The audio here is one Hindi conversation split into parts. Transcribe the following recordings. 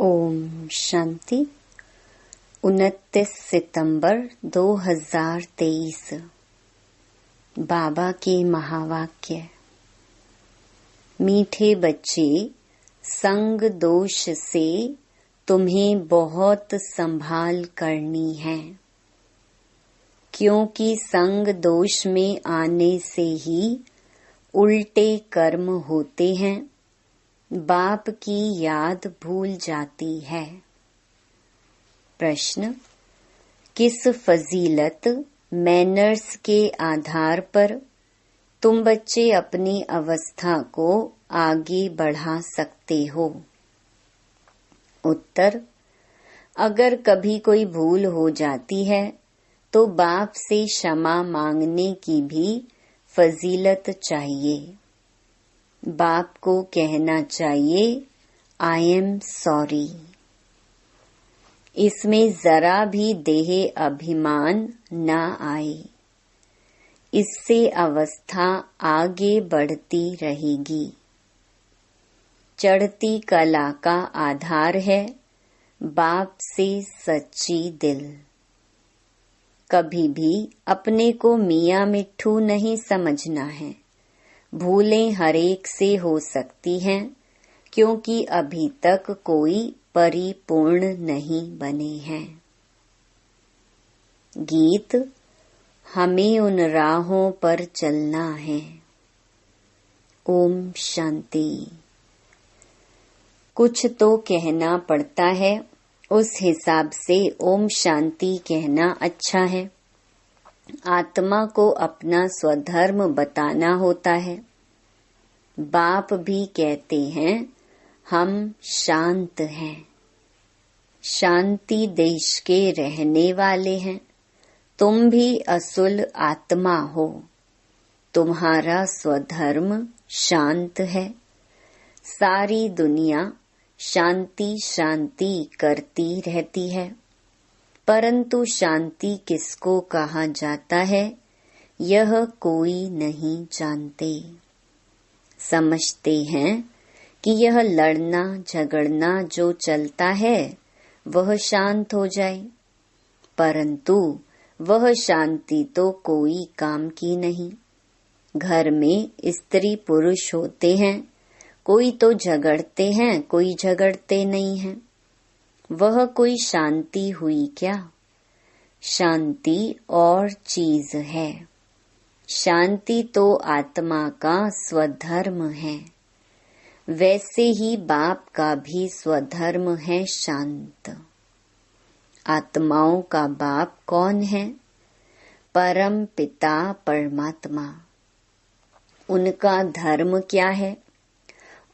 ओम शांति। 29 सितंबर 2023। बाबा के महावाक्य। मीठे बच्चे, संग दोष से तुम्हें बहुत संभाल करनी है, क्योंकि संग दोष में आने से ही उल्टे कर्म होते हैं। बाप की याद भूल जाती है। प्रश्न: किस फजीलत मैनर्स के आधार पर तुम बच्चे अपनी अवस्था को आगे बढ़ा सकते हो? उत्तर: अगर कभी कोई भूल हो जाती है तो बाप से क्षमा मांगने की भी फजीलत चाहिए। बाप को कहना चाहिए, आई एम सॉरी। इसमें जरा भी देह अभिमान न आए। इससे अवस्था आगे बढ़ती रहेगी। चढ़ती कला का आधार है बाप से सच्ची दिल। कभी भी अपने को मियाँ मिट्ठू नहीं समझना है। भूलें हरेक से हो सकती हैं, क्योंकि अभी तक कोई परिपूर्ण नहीं बने हैं। गीत: हमें उन राहों पर चलना है। ओम शांति। कुछ तो कहना पड़ता है, उस हिसाब से ओम शांति कहना अच्छा है। आत्मा को अपना स्वधर्म बताना होता है। बाप भी कहते हैं, हम शांत हैं, शांति देश के रहने वाले हैं। तुम भी असुल आत्मा हो। तुम्हारा स्वधर्म शांत है। सारी दुनिया शांति शांति करती रहती है, परंतु शांति किसको कहा जाता है, यह कोई नहीं जानते। समझते हैं कि यह लड़ना झगड़ना जो चलता है वह शांत हो जाए, परंतु वह शांति तो कोई काम की नहीं। घर में स्त्री पुरुष होते हैं, कोई तो झगड़ते हैं, कोई झगड़ते नहीं हैं। वह कोई शांति हुई क्या? शांति और चीज है। शांति तो आत्मा का स्वधर्म है। वैसे ही बाप का भी स्वधर्म है शांत। आत्माओं का बाप कौन है? परम पिता परमात्मा। उनका धर्म क्या है?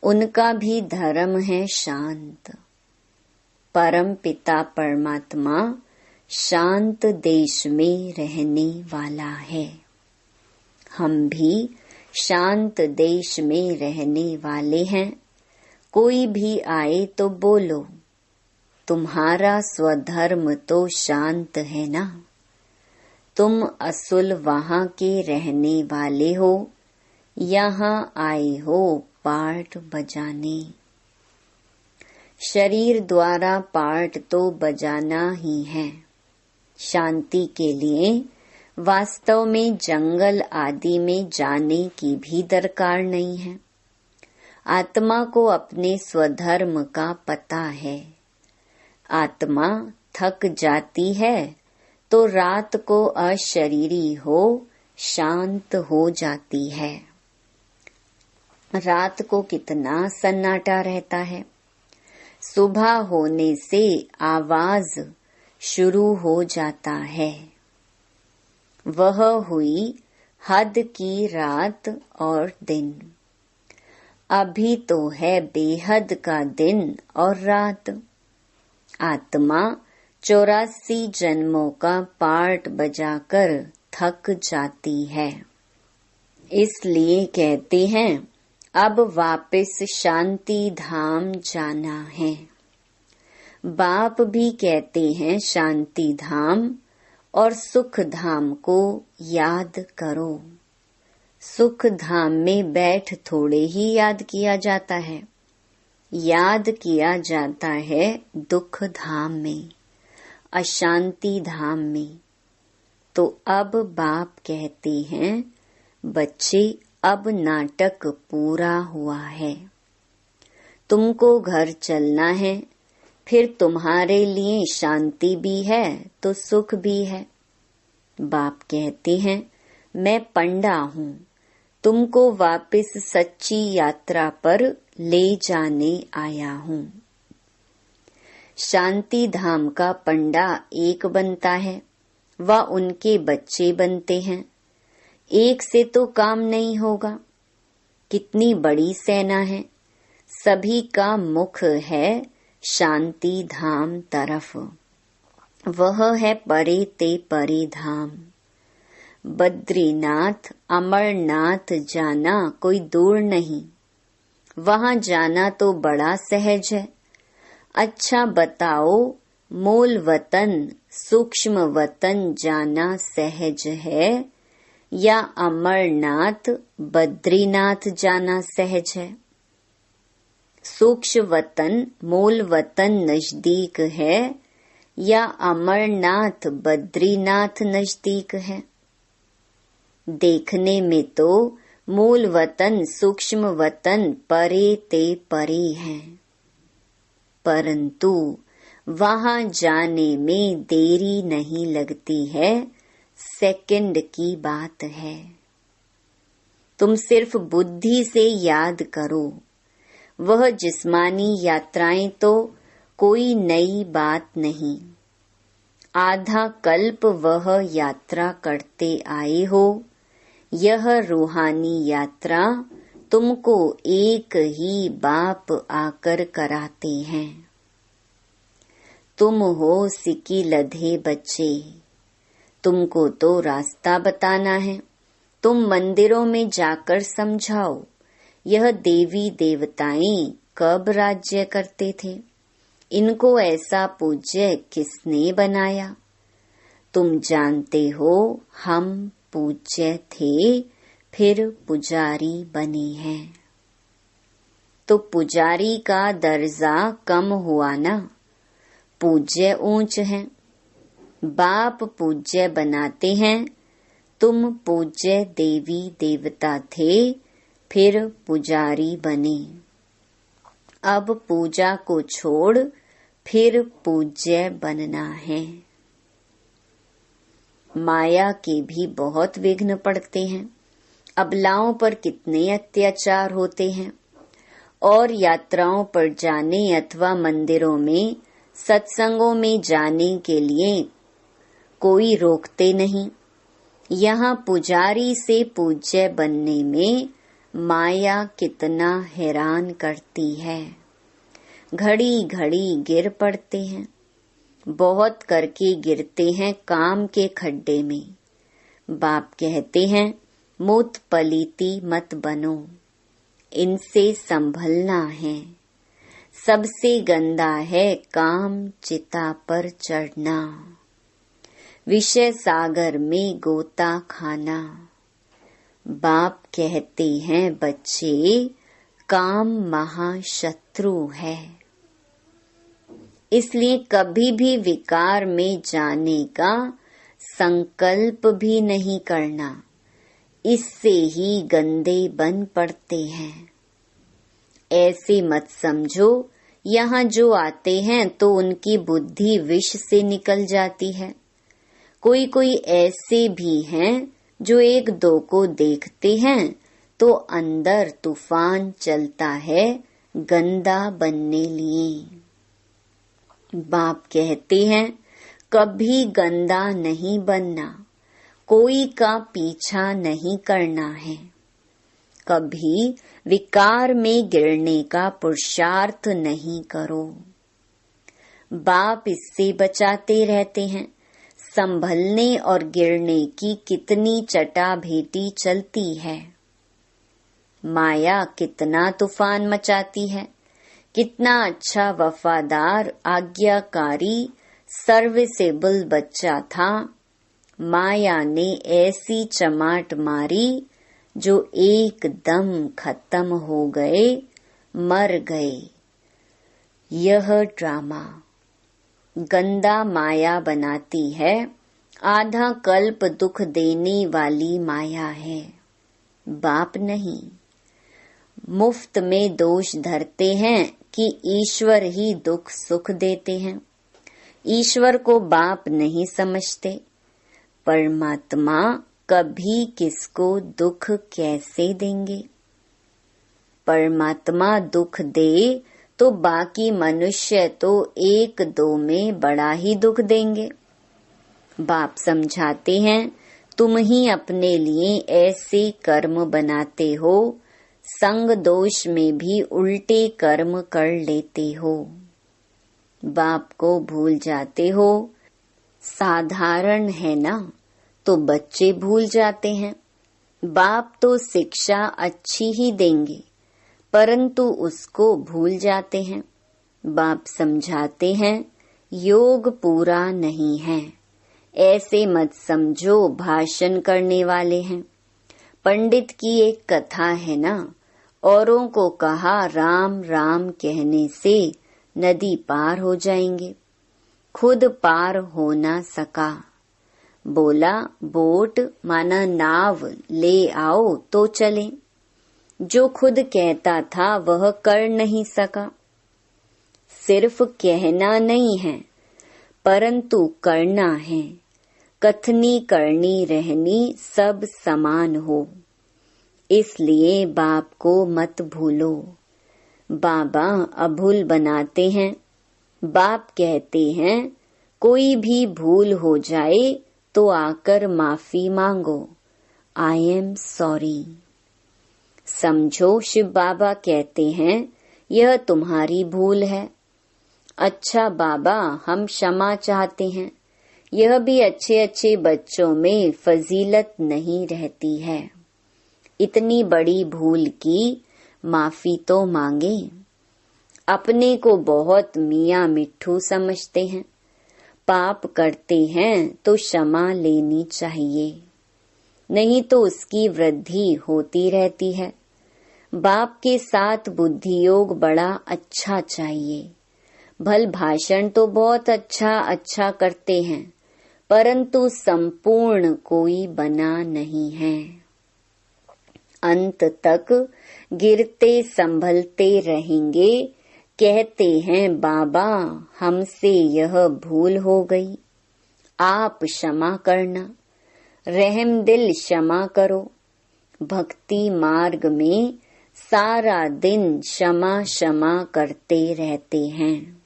उनका भी धर्म है शांत। परम पिता परमात्मा शांत देश में रहने वाला है। हम भी शांत देश में रहने वाले हैं। कोई भी आए तो बोलो, तुम्हारा स्वधर्म तो शांत है ना। तुम असुल वहाँ के रहने वाले हो, यहाँ आए हो पार्ट बजाने। शरीर द्वारा पार्ट तो बजाना ही है। शांति के लिए वास्तव में जंगल आदि में जाने की भी दरकार नहीं है। आत्मा को अपने स्वधर्म का पता है। आत्मा थक जाती है तो रात को अशरीरी हो शांत हो जाती है। रात को कितना सन्नाटा रहता है। सुबह होने से आवाज शुरू हो जाता है। वह हुई हद की रात और दिन। अभी तो है बेहद का दिन और रात। आत्मा 84 जन्मों का पार्ट बजाकर थक जाती है। इसलिए कहते हैं, अब वापस शांति धाम जाना है। बाप भी कहते हैं शांति धाम और सुख धाम को याद करो। सुख धाम में बैठ थोड़े ही याद किया जाता है। याद किया जाता है दुख धाम में, अशांति धाम में। तो अब बाप कहते हैं, बच्चे अब नाटक पूरा हुआ है, तुमको घर चलना है। फिर तुम्हारे लिए शांति भी है तो सुख भी है। बाप कहते हैं, मैं पंडा हूँ, तुमको वापस सच्ची यात्रा पर ले जाने आया हूँ। शांति धाम का पंडा एक बनता है, वह उनके बच्चे बनते हैं। एक से तो काम नहीं होगा। कितनी बड़ी सेना है, सभी का मुख है शांति धाम तरफ। वह है परे ते परे धाम। बद्रीनाथ, अमरनाथ जाना कोई दूर नहीं, वहां जाना तो बड़ा सहज है। अच्छा बताओ, मूल वतन सूक्ष्म वतन जाना सहज है या अमरनाथ बद्रीनाथ जाना सहज है? सूक्ष्म वतन मूल वतन नजदीक है या अमरनाथ बद्रीनाथ नजदीक है? देखने में तो मूल वतन सूक्ष्म वतन परे ते परे है, परंतु वहां जाने में देरी नहीं लगती है, सेकंड की बात है। तुम सिर्फ बुद्धि से याद करो। वह जिस्मानी यात्राएं तो कोई नई बात नहीं। आधा कल्प वह यात्रा करते आए हो। यह रूहानी यात्रा तुमको एक ही बाप आकर कराते हैं। तुम हो सिक्की लधे बच्चे, तुमको तो रास्ता बताना है। तुम मंदिरों में जाकर समझाओ, यह देवी देवताएं कब राज्य करते थे, इनको ऐसा पूज्य किसने बनाया? तुम जानते हो हम पूज्य थे, फिर पुजारी बने हैं। तो पुजारी का दर्जा कम हुआ ना, पूज्य ऊंच है। बाप पूज्य बनाते हैं। तुम पूज्य देवी देवता थे, फिर पुजारी बने। अब पूजा को छोड़ फिर पूज्य बनना है। माया के भी बहुत विघ्न पड़ते हैं। अबलाओं पर कितने अत्याचार होते हैं, और यात्राओं पर जाने अथवा मंदिरों में सत्संगों में जाने के लिए कोई रोकते नहीं। यहाँ पुजारी से पूज्य बनने में माया कितना हैरान करती है। घड़ी घड़ी गिर पड़ते हैं, बहुत करके गिरते हैं काम के खड्डे में। बाप कहते हैं, मूत पलीती मत बनो, इनसे संभलना है। सबसे गंदा है काम चिता पर चढ़ना, विषय सागर में गोता खाना। बाप कहते हैं, बच्चे काम महाशत्रु है, इसलिए कभी भी विकार में जाने का संकल्प भी नहीं करना। इससे ही गंदे बन पड़ते हैं। ऐसे मत समझो, यहाँ जो आते हैं तो उनकी बुद्धि विष से निकल जाती है। कोई कोई ऐसे भी हैं जो एक दो को देखते हैं तो अंदर तूफान चलता है गंदा बनने लिए। बाप कहते हैं, कभी गंदा नहीं बनना, कोई का पीछा नहीं करना है, कभी विकार में गिरने का पुरुषार्थ नहीं करो। बाप इससे बचाते रहते हैं। संभलने और गिरने की कितनी चटाभेटी चलती है। माया कितना तूफान मचाती है। कितना अच्छा वफादार आज्ञाकारी सर्विसेबल बच्चा था, माया ने ऐसी चमाट मारी जो एकदम खत्म हो गए, मर गए। यह ड्रामा गंदा माया बनाती है, आधा कल्प दुख देने वाली माया है, बाप नहीं। मुफ्त में दोष धरते हैं कि ईश्वर ही दुख सुख देते हैं। ईश्वर को बाप नहीं समझते। परमात्मा कभी किसको दुख कैसे देंगे? परमात्मा दुख दे तो बाकी मनुष्य तो एक दो में बड़ा ही दुख देंगे। बाप समझाते हैं, तुम ही अपने लिए ऐसे कर्म बनाते हो, संग दोष में भी उल्टे कर्म कर लेते हो। बाप को भूल जाते हो। साधारण है ना, तो बच्चे भूल जाते हैं। बाप तो शिक्षा अच्छी ही देंगे, परंतु उसको भूल जाते हैं। बाप समझाते हैं, योग पूरा नहीं है, ऐसे मत समझो भाषण करने वाले हैं। पंडित की एक कथा है ना, औरों को कहा राम राम कहने से नदी पार हो जाएंगे, खुद पार हो ना सका। बोला बोट माना नाव ले आओ तो चले। जो खुद कहता था वह कर नहीं सका। सिर्फ कहना नहीं है, परंतु करना है। कथनी करनी रहनी सब समान हो, इसलिए बाप को मत भूलो। बाबा अभूल बनाते हैं। बाप कहते हैं, कोई भी भूल हो जाए तो आकर माफी मांगो, आई एम सॉरी। समझो, शिव बाबा कहते हैं, यह तुम्हारी भूल है। अच्छा बाबा, हम क्षमा चाहते हैं। यह भी अच्छे अच्छे बच्चों में फजीलत नहीं रहती है। इतनी बड़ी भूल की माफी तो मांगे। अपने को बहुत मियाँ मिट्ठू समझते हैं। पाप करते हैं तो क्षमा लेनी चाहिए, नहीं तो उसकी वृद्धि होती रहती है। बाप के साथ बुद्धि योग बड़ा अच्छा चाहिए। भल भाषण तो बहुत अच्छा करते हैं, परंतु संपूर्ण कोई बना नहीं है। अंत तक गिरते संभलते रहेंगे। कहते हैं बाबा, हमसे यह भूल हो गई, आप क्षमा करना। रहम दिल क्षमा करो। भक्ति मार्ग में सारा दिन क्षमा क्षमा करते रहते हैं।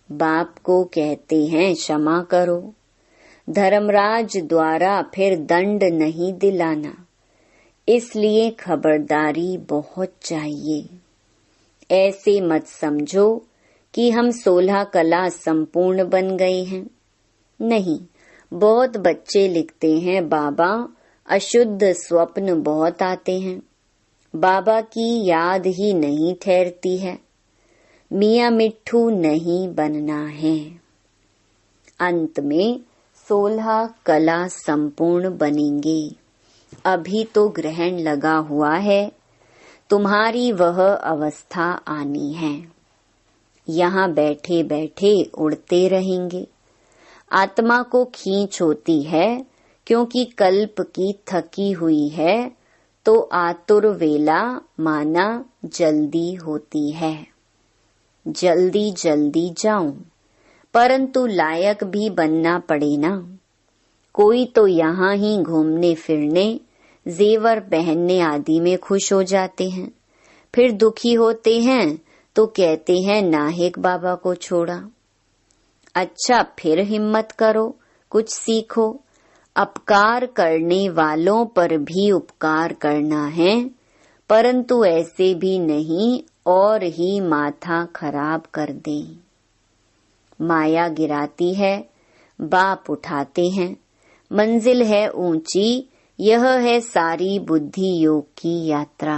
बाप को कहते हैं क्षमा करो। धर्मराज द्वारा फिर दंड नहीं दिलाना, इसलिए खबरदारी बहुत चाहिए। ऐसे मत समझो कि हम 16 कला संपूर्ण बन गए हैं। नहीं, बहुत बच्चे लिखते हैं, बाबा अशुद्ध स्वप्न बहुत आते हैं, बाबा की याद ही नहीं ठहरती है। मियाँ मिट्ठू नहीं बनना है। अंत में 16 कला संपूर्ण बनेंगे। अभी तो ग्रहण लगा हुआ है, तुम्हारी वह अवस्था आनी है। यहाँ बैठे बैठे उड़ते रहेंगे। आत्मा को खींच होती है, क्योंकि कल्प की थकी हुई है, तो आतुर वेला माना जल्दी होती है। जल्दी जल्दी जाऊं, परंतु लायक भी बनना पड़े ना। कोई तो यहाँ ही घूमने फिरने, जेवर पहनने आदि में खुश हो जाते हैं, फिर दुखी होते हैं तो कहते हैं नाहिक बाबा को छोड़ा। अच्छा, फिर हिम्मत करो, कुछ सीखो। अपकार करने वालों पर भी उपकार करना है, परंतु ऐसे भी नहीं और ही माथा खराब कर दें। माया गिराती है, बाप उठाते हैं। मंजिल है ऊंची, यह है सारी बुद्धि योग की यात्रा।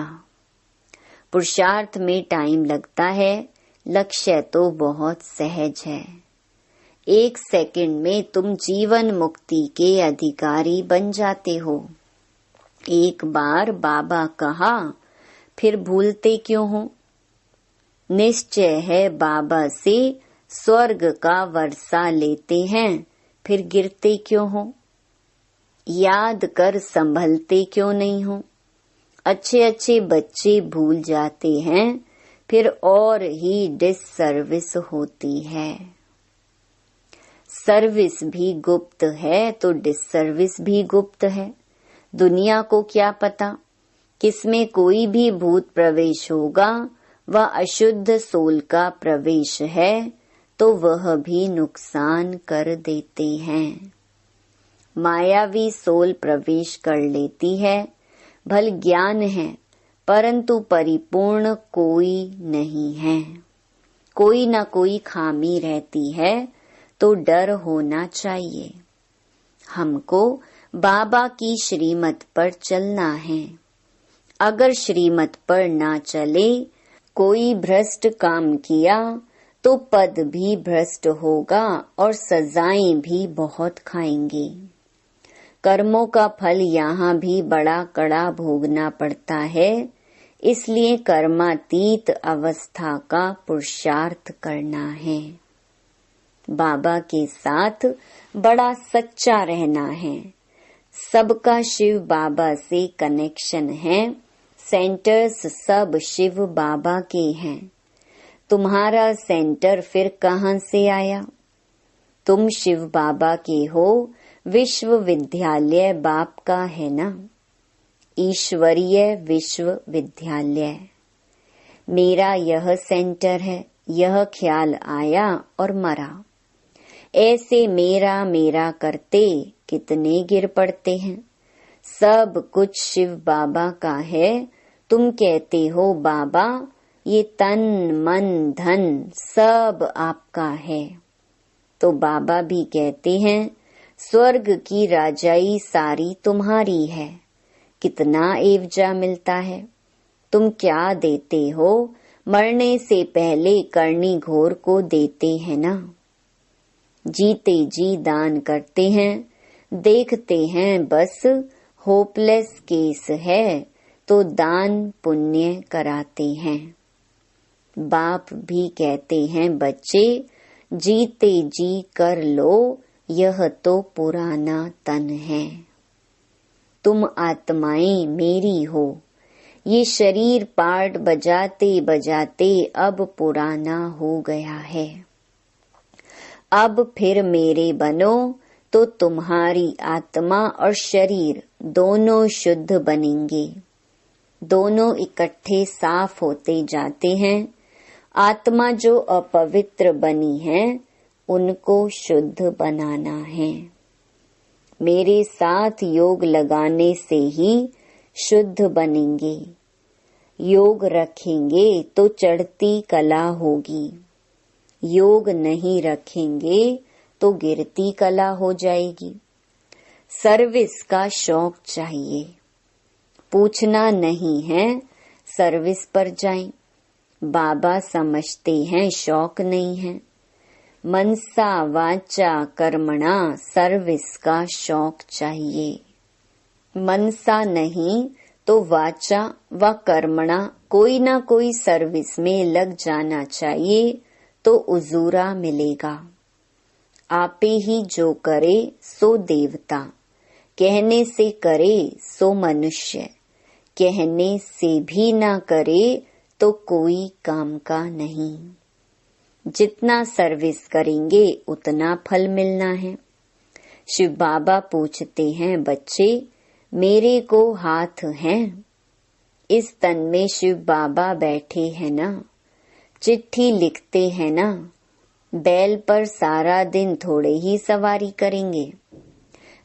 पुरुषार्थ में टाइम लगता है, लक्ष्य तो बहुत सहज है। 1 सेकंड में तुम जीवन मुक्ति के अधिकारी बन जाते हो। एक बार बाबा कहा, फिर भूलते क्यों हो? निश्चय है बाबा से स्वर्ग का वर्षा लेते हैं, फिर गिरते क्यों हो? याद कर संभलते क्यों नहीं हो? अच्छे अच्छे बच्चे भूल जाते हैं, फिर और ही डिससर्विस होती है। सर्विस भी गुप्त है तो डिससर्विस भी गुप्त है। दुनिया को क्या पता किसमें कोई भी भूत प्रवेश होगा, वह अशुद्ध सोल का प्रवेश है तो वह भी नुकसान कर देते हैं। मायावी सोल प्रवेश कर लेती है, भल ज्ञान है परंतु परिपूर्ण कोई नहीं है। कोई न कोई खामी रहती है तो डर होना चाहिए। हमको बाबा की श्रीमत पर चलना है। अगर श्रीमत पर ना चले, कोई भ्रष्ट काम किया तो पद भी भ्रष्ट होगा और सजाएं भी बहुत खाएंगे। कर्मों का फल यहाँ भी बड़ा कड़ा भोगना पड़ता है, इसलिए कर्मातीत अवस्था का पुरुषार्थ करना है। बाबा के साथ बड़ा सच्चा रहना है। सबका शिव बाबा से कनेक्शन है। सेंटर्स सब शिव बाबा के हैं। तुम्हारा सेंटर फिर कहाँ से आया? तुम शिव बाबा के हो, विश्वविद्यालय बाप का है ना, ईश्वरीय विश्वविद्यालय। मेरा यह सेंटर है, यह ख्याल आया और मरा। ऐसे मेरा मेरा करते कितने गिर पड़ते हैं। सब कुछ शिव बाबा का है। तुम कहते हो बाबा, ये तन मन धन सब आपका है, तो बाबा भी कहते हैं स्वर्ग की राजाई सारी तुम्हारी है। कितना एवजा मिलता है। तुम क्या देते हो? मरने से पहले करनी घोर को देते हैं ना। जीते जी दान करते हैं, देखते हैं बस होपलेस केस है तो दान पुण्य कराते हैं। बाप भी कहते हैं बच्चे, जीते जी कर लो, यह तो पुराना तन है। तुम आत्माएं मेरी हो। ये शरीर पार्ट बजाते बजाते अब पुराना हो गया है। अब फिर मेरे बनो तो तुम्हारी आत्मा और शरीर दोनों शुद्ध बनेंगे। दोनों इकट्ठे साफ होते जाते हैं। आत्मा जो अपवित्र बनी है, उनको शुद्ध बनाना है। मेरे साथ योग लगाने से ही शुद्ध बनेंगे। योग रखेंगे तो चढ़ती कला होगी। योग नहीं रखेंगे तो गिरती कला हो जाएगी। सर्विस का शौक चाहिए। पूछना नहीं है, सर्विस पर जाएं। बाबा समझते हैं शौक नहीं है। मनसा वाचा कर्मणा सर्विस का शौक चाहिए। मनसा नहीं तो वाचा व कर्मणा कोई ना कोई सर्विस में लग जाना चाहिए तो उजूरा मिलेगा। आपे ही जो करे सो देवता, कहने से करे सो मनुष्य, कहने से भी ना करे तो कोई काम का नहीं। जितना सर्विस करेंगे उतना फल मिलना है। शिव बाबा पूछते हैं बच्चे, मेरे को हाथ हैं? इस तन में शिव बाबा बैठे हैं ना। चिट्ठी लिखते हैं ना। बैल पर सारा दिन थोड़े ही सवारी करेंगे।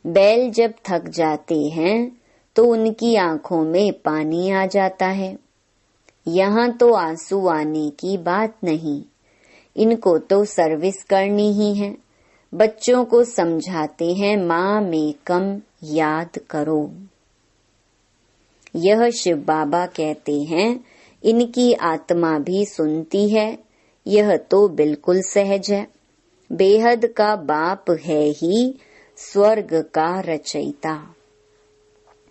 बैल जब थक जाते हैं तो उनकी आंखों में पानी आ जाता है। यहाँ तो आंसू आने की बात नहीं। इनको तो सर्विस करनी ही है। बच्चों को समझाते हैं माँ में कम याद करो। यह शिव बाबा कहते हैं इनकी आत्मा भी सुनती है। यह तो बिल्कुल सहज है। बेहद का बाप है ही स्वर्ग का रचयिता।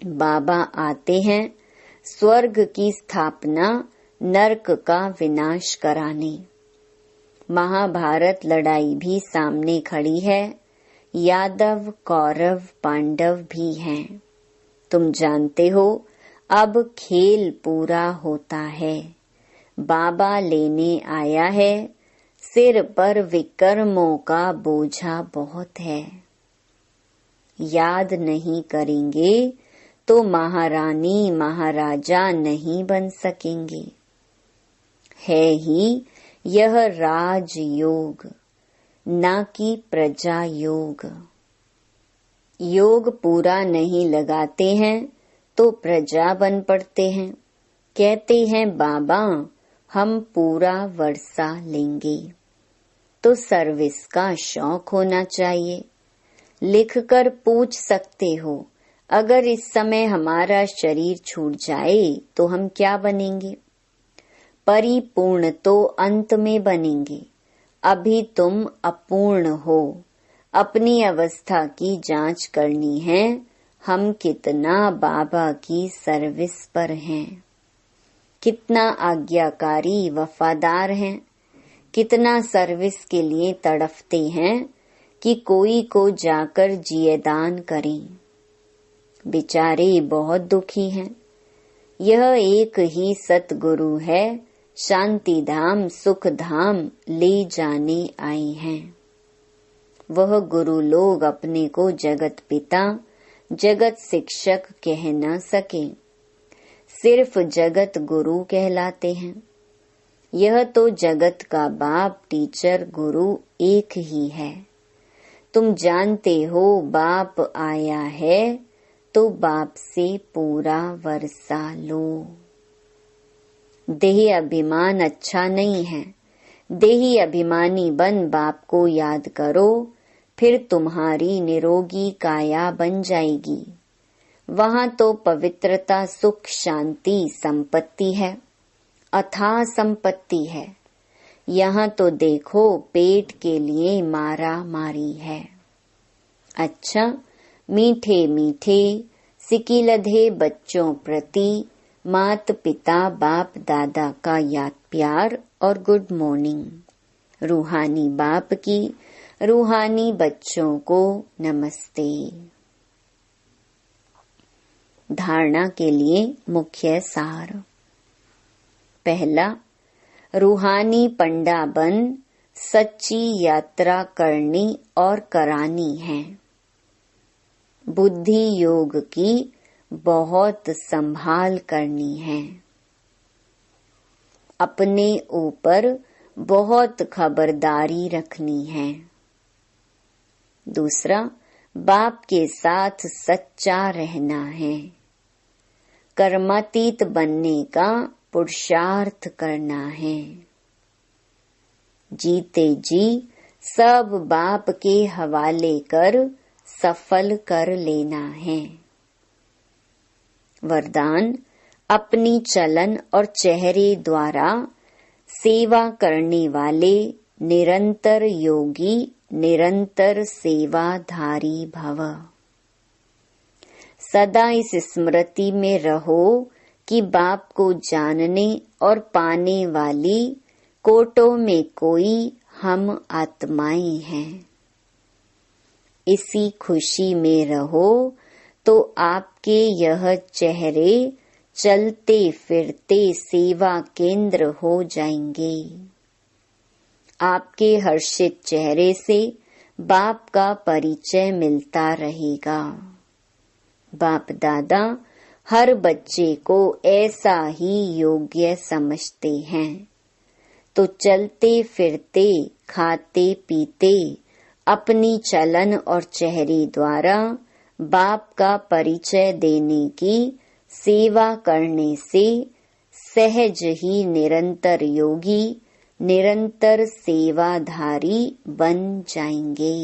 बाबा आते हैं। स्वर्ग की स्थापना नरक का विनाश कराने। महाभारत लड़ाई भी सामने खड़ी है, यादव कौरव पांडव भी हैं। तुम जानते हो अब खेल पूरा होता है। बाबा लेने आया है, सिर पर विकर्मों का बोझा बहुत है। याद नहीं करेंगे तो महारानी महाराजा नहीं बन सकेंगे। है ही यह राजयोग, ना कि प्रजा योग। योग पूरा नहीं लगाते हैं तो प्रजा बन पड़ते हैं। कहते हैं बाबा हम पूरा वर्षा लेंगे। तो सर्विस का शौक होना चाहिए। लिखकर पूछ सकते हो, अगर इस समय हमारा शरीर छूट जाए तो हम क्या बनेंगे? परिपूर्ण तो अंत में बनेंगे। अभी तुम अपूर्ण हो। अपनी अवस्था की जांच करनी है, हम कितना बाबा की सर्विस पर हैं, कितना आज्ञाकारी वफादार हैं, कितना सर्विस के लिए तड़फते हैं कि कोई को जाकर जियेदान करें। बेचारे बहुत दुखी हैं। यह एक ही सतगुरु है, शांति धाम सुख धाम ले जाने आए हैं। वह गुरु लोग अपने को जगत पिता जगत शिक्षक कह न सके, सिर्फ जगत गुरु कहलाते हैं। यह तो जगत का बाप टीचर गुरु एक ही है। तुम जानते हो बाप आया है तो बाप से पूरा वर्षा लो। देही अभिमान अच्छा नहीं है। देही अभिमानी बन बाप को याद करो, फिर तुम्हारी निरोगी काया बन जाएगी। वहाँ तो पवित्रता सुख शांति संपत्ति है, अथाह संपत्ति है। यहाँ तो देखो पेट के लिए मारा मारी है। अच्छा, मीठे मीठे सिकिलधे बच्चों प्रति मात पिता बाप दादा का याद प्यार और गुड मॉर्निंग। रूहानी बाप की रूहानी बच्चों को नमस्ते। धारणा के लिए मुख्य सार। पहला, रूहानी पंडा बन सच्ची यात्रा करनी और करानी है। बुद्धि योग की बहुत संभाल करनी है। अपने ऊपर बहुत खबरदारी रखनी है। दूसरा, बाप के साथ सच्चा रहना है। कर्मातीत बनने का पुरुषार्थ करना है। जीते जी सब बाप के हवाले कर सफल कर लेना है। वरदान, अपनी चलन और चेहरे द्वारा सेवा करने वाले निरंतर योगी निरंतर सेवाधारी भव। सदा इस स्मृति में रहो कि बाप को जानने और पाने वाली कोटों में कोई हम आत्माएं हैं। इसी खुशी में रहो तो आपके यह चेहरे चलते फिरते सेवा केंद्र हो जाएंगे। आपके हर्षित चेहरे से बाप का परिचय मिलता रहेगा। बाप दादा हर बच्चे को ऐसा ही योग्य समझते हैं, तो चलते फिरते खाते पीते अपनी चलन और चेहरे द्वारा बाप का परिचय देने की सेवा करने से सहज ही निरंतर योगी निरंतर सेवाधारी बन जाएंगे।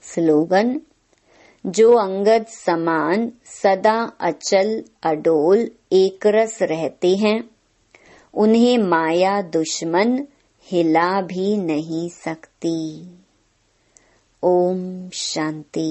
स्लोगन, जो अंगद समान सदा अचल अडोल एकरस रहते हैं, उन्हें माया दुश्मन हिला भी नहीं सकती। ओम शांति।